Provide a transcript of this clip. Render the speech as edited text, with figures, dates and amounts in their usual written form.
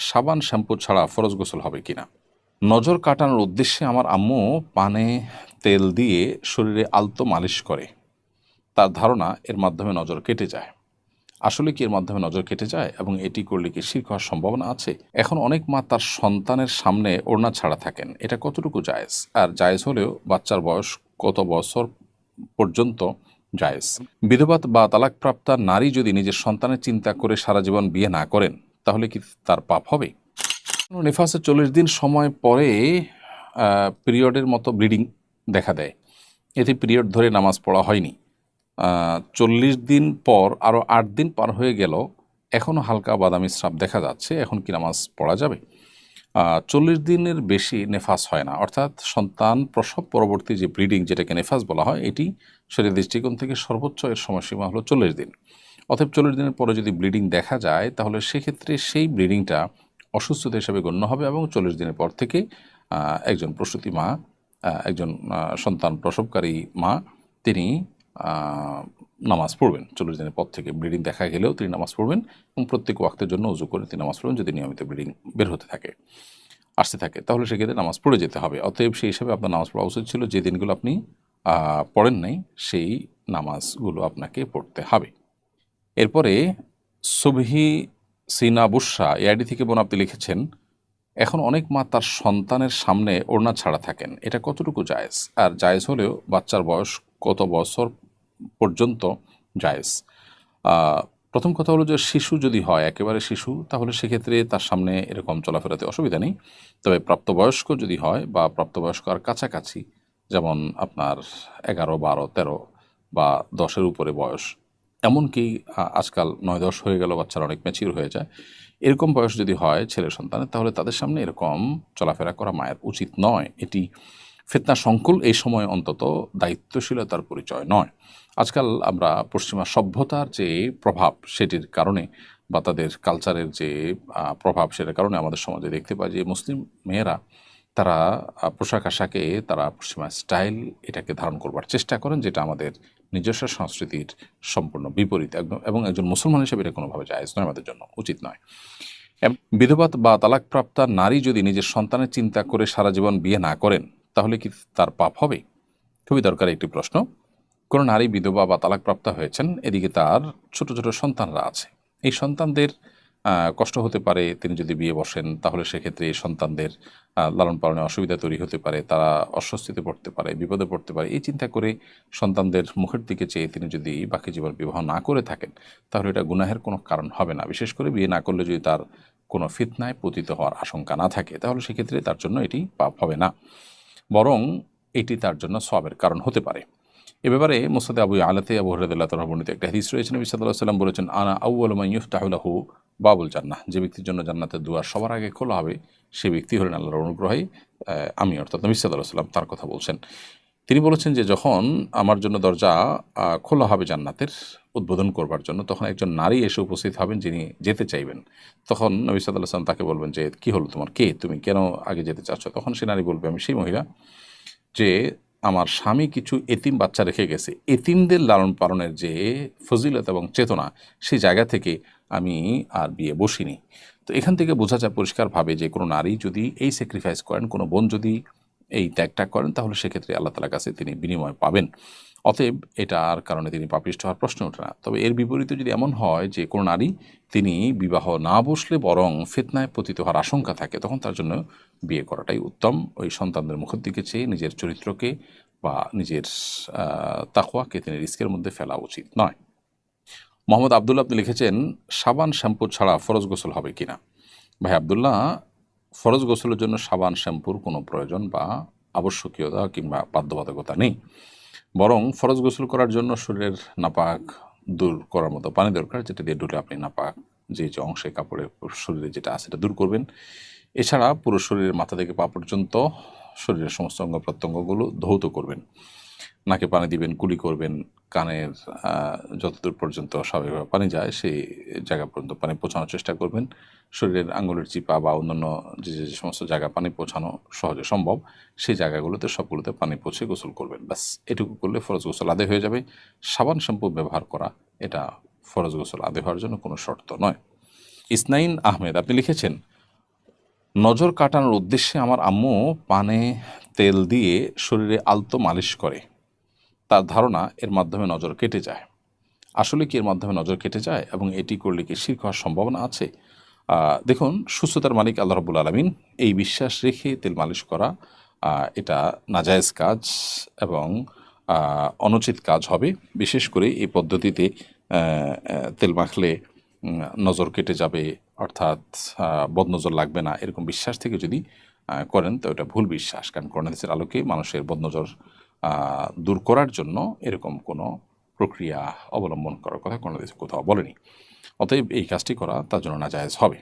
সাবান শ্যাম্পু ছাড়া ফরজ গোসল হবে কিনা। নজর কাটানোর উদ্দেশ্যে আমার আম্মু পানে তেল দিয়ে শরীরে আলতো মালিশ করে। তার ধারণা এর মাধ্যমে নজর কেটে যায়। আসলে কি এর মাধ্যমে নজর কেটে যায় এবং এটি করলে কি শিরক হওয়ার সম্ভাবনা আছে? এখন অনেক মা তার সন্তানের সামনে ওড়না ছাড়া থাকেন, এটা কতটুকু জায়েজ? আর জায়েজ হলেও বাচ্চার বয়স কত বছর পর্যন্ত জায়েজ? বিধবা বা তালাকপ্রাপ্তা নারী যদি নিজের সন্তানের চিন্তা করে সারা জীবন বিয়ে না করেন, তাহলে কি তার পাপ হবে? নিফাসের 40 দিন সময় পরে পিরিয়ডের মতো ব্লিডিং দেখা দেয়, এতে পিরিয়ড ধরে নামাজ পড়া হয়নি। 40 দিন পর আরও 8 দিন পার হয়ে গেল, এখনও হালকা বাদামি স্রাব দেখা যাচ্ছে, এখন কি নামাজ পড়া যাবে? 40 দিনের বেশি নেফাস হয় না, অর্থাৎ সন্তান প্রসব পরবর্তী যে ব্লিডিং, যেটাকে নেফাস বলা হয়, এটি শরীরের দৃষ্টিকোণ থেকে সর্বোচ্চ এর সময়সীমা হলো 40 দিন। অতএব 40 দিনের পরে যদি ব্লিডিং দেখা যায়, তাহলে সেক্ষেত্রে সেই ব্লিডিংটা অসুস্থতা হিসেবে গণ্য হবে এবং 40 দিনের পর থেকে একজন প্রসূতি মা, একজন সন্তান প্রসবকারী মা, তিনি নামাজ পড়বেন। 40 দিনের পর থেকে ব্লিডিং দেখা গেলেও তিনি নামাজ পড়বেন এবং প্রত্যেক ওয়াক্তের জন্য উজু করে তিনি নামাজ পড়বেন। যদি নিয়মিত ব্লিডিং বের হতে থাকে, আসতে থাকে, তাহলে সেক্ষেত্রে নামাজ পড়ে যেতে হবে। অতএব সেই হিসাবে আপনার নামাজ পড়া উচিত ছিল। যে দিনগুলো আপনি পড়েন নাই, সেই নামাজগুলো আপনাকে পড়তে হবে। এরপরে সুবহি সিনা বুসরা এআইডি থেকে বোন আপনি লিখেছেন, এখন অনেক মা তার সন্তানের সামনে ওড়না ছাড়া থাকেন, এটা কতটুকু জায়েজ? আর জায়েজ হলেও বাচ্চার বয়স কত বছর পর্যন্ত জায়েজ? প্রথম কথা হলো যে শিশু যদি হয়, একেবারে শিশু, তাহলে সেক্ষেত্রে তার সামনে এরকম চলাফেরাতে অসুবিধা নেই। তবে প্রাপ্তবয়স্ক যদি হয় বা প্রাপ্তবয়স্ক আর কাছাকাছি, যেমন আপনার 11, 12, 13 বা 10-এর উপরে বয়স, এমনকি আজকাল 9-10 হয়ে গেল, বাচ্চারা অনেক ম্যাচিউর হয়ে যায়, এরকম বয়স যদি হয় ছেলে সন্তানের, তাহলে তাদের সামনে এরকম চলাফেরা করা মায়ের উচিত নয়। এটি ফিতনা সংকুল, এই সময় অন্তত দায়িত্বশীলতার পরিচয় নয়। আজকাল আমরা পশ্চিমা সভ্যতার যে প্রভাব, সেটির কারণে বা তাদের কালচারের যে প্রভাব, সেটার কারণে আমাদের সমাজে দেখতে পাই যে মুসলিম মেয়েরা, তারা পোশাক আশাকে তারা পশ্চিমা স্টাইল এটাকে ধারণ করবার চেষ্টা করেন, যেটা আমাদের নিজস্ব সংস্কৃতির সম্পূর্ণ বিপরীত এবং একজন মুসলমান হিসেবে এটা কোনোভাবে জায়েজ নয়, আমাদের জন্য উচিত নয়। বিধবা বা তালাকপ্রাপ্তা নারী যদি নিজের সন্তানের চিন্তা করে সারা জীবন বিয়ে না করেন, তাহলে কি তার পাপ হবে? খুবই দরকারি একটি প্রশ্ন। কোনো নারী বিধবা বা তালাকপ্রাপ্তা হয়েছেন, এদিকে তার ছোট ছোট সন্তানরা আছে। এই সন্তানদের কষ্ট হতে পারে, তিনি যদি বিয়ে বসেন, তাহলে সেক্ষেত্রে এই সন্তানদের লালন পালনে অসুবিধা তৈরি হতে পারে, তারা অস্বস্তিতে পড়তে পারে, বিপদে পড়তে পারে। এই চিন্তা করে সন্তানদের মুখের দিকে চেয়ে তিনি যদি বাকি জীবন বিবাহ না করে থাকেন, তাহলে এটা গুনাহের কোনো কারণ হবে না। বিশেষ করে বিয়ে না করলে যদি তার কোনো ফিতনায় পতিত হওয়ার আশঙ্কা না থাকে, তাহলে সেক্ষেত্রে তার জন্য এটি পাপ হবে না, বরং এটি তার জন্য সওয়াবের কারণ হতে পারে। এ ব্যাপারে মুসনাদে আবু আলাতে আবু হুরায়রা রাদিয়াল্লাহু আনহু বর্ণিত একটা হাদিস রয়েছে। নবী সাল্লাল্লাহু আলাইহি ওয়াসাল্লাম বলেছেন, আনা আউয়ালু মান ইফতাহু লাহু বাবুল জান্নাহ। যে ব্যক্তির জন্য জান্নাতের দুয়ার সবার আগে খোলা হবে, সে ব্যক্তি হলেন আল্লাহর অনুগ্রহে আমি, অর্থাৎ নবী সাল্লাল্লাহু আলাইহি ওয়াসাল্লাম তার কথা বলছেন। তিনি বলেছেন যে যখন আমার জন্য দরজা খোলা হবে জান্নাতের উদ্বোধন করবার জন্য, তখন একজন নারী এসে উপস্থিত হবেন যিনি যেতে চাইবেন। তখন নবী সাল্লাল্লাহু আলাইহি ওয়াসাল্লাম তাকে বলবেন যে, কি হলো তোমার, কে তুমি, কেন আগে যেতে চাচ্ছ? তখন সে নারী বলবে, আমি সেই মহিলা যে আমার স্বামী কিছু এতিম বাচ্চা রেখে গেছে। এতিমদের লালন পালনের যে ফজিলত এবং চেতনা, সেই জায়গা থেকে আমি আর বিয়ে বসিনি। তো এখান থেকে বোঝা যায় পরিষ্কারভাবে যে কোনো নারী যদি এই স্যাক্রিফাইস করেন, কোনো বোন যদি এই ত্যাগটা করেন, তাহলে সেক্ষেত্রে আল্লাহ তাআলার কাছে তিনি বিনিময় পাবেন। অতএব এটার কারণে তিনি পাপিষ্ঠ হওয়ার প্রশ্ন ওঠে না। তবে এর বিপরীতে যদি এমন হয় যে কোনো নারী তিনি বিবাহ না বসলে বরং ফিতনায় পতিত হওয়ার আশঙ্কা থাকে, তখন তার জন্য বিয়ে করাটাই উত্তম। ওই সন্তানদের মুখের দিকে চেয়ে নিজের চরিত্রকে বা নিজের তাকওয়াকে তিনি রিস্কের মধ্যে ফেলা উচিত নয়। মোহাম্মদ আবদুল্লাহ আপনি লিখেছেন, সাবান শ্যাম্পু ছাড়া ফরজ গোসল হবে কিনা। ভাই আবদুল্লাহ, ফরজ গোসলের জন্য সাবান শ্যাম্পুর কোনো প্রয়োজন বা আবশ্যকীয়তা কিংবা বাধ্যবাধকতা নেই, বরং ফরজ গোসল করার জন্য শরীরের নাপাক দূর করার মতো পানি দরকার, যেটা দিয়ে ধুলে আপনি নাপাক যে যে অংশে কাপড়ে শরীরে যেটা আছে সেটা দূর করবেন। এছাড়া পুরো শরীরের মাথা থেকে পা পর্যন্ত শরীরের সমস্ত অঙ্গ প্রত্যঙ্গগুলো ধৌত করবেন, নাকে পানি দিবেন, কুলি করবেন, কানের যতদূর পর্যন্ত স্বাভাবিকভাবে পানি যায় সেই জায়গা পর্যন্ত পানি পৌঁছানোর চেষ্টা করবেন। শরীরের আঙুলের চিপা বা অন্যান্য যে যে সমস্ত জায়গা পানি পৌঁছানো সহজে সম্ভব, সেই জায়গাগুলোতে সবগুলোতে পানি পৌঁছে গোসল করবেন। ব্যাস, এটুকু করলে ফরজ গোসল আদায় হয়ে যাবে। সাবান শ্যাম্পু ব্যবহার করা, এটা ফরজ গোসল আদায় হওয়ার জন্য কোনো শর্ত নয়। ইসনাইন আহমেদ আপনি লিখেছেন, নজর কাটানোর উদ্দেশ্যে আমার আম্মু পানে তেল দিয়ে শরীরে আলতো মালিশ করে। তার ধারণা এর মাধ্যমে নজর কেটে যায়। আসলে কি এর মাধ্যমে নজর কেটে যায় এবং এটি করলে কি শিরক হওয়ার সম্ভাবনা আছে? দেখুন, সুস্থতার মালিক আল্লাহ রাব্বুল আলামিন, এই বিশ্বাস রেখে তেল মালিশ করা এটা নাজায়েজ কাজ এবং অনুচিত কাজ হবে। বিশেষ করে এই পদ্ধতিতে তেল মাখলে নজর কেটে যাবে, অর্থাৎ বদনজর লাগবে না, এরকম বিশ্বাস থেকে যদি করেন তো এটা ভুল বিশ্বাস। কারণ কোরআন হাদিসের আলোকে মানুষের বদনজর দূর করার জন্য এরকম কোনো প্রক্রিয়া অবলম্বন করার কথা কোরআন হাদিসে কোথাও বলেনি। অতএব এই কাজটি করা তার জন্য নাজায়েজ হবে।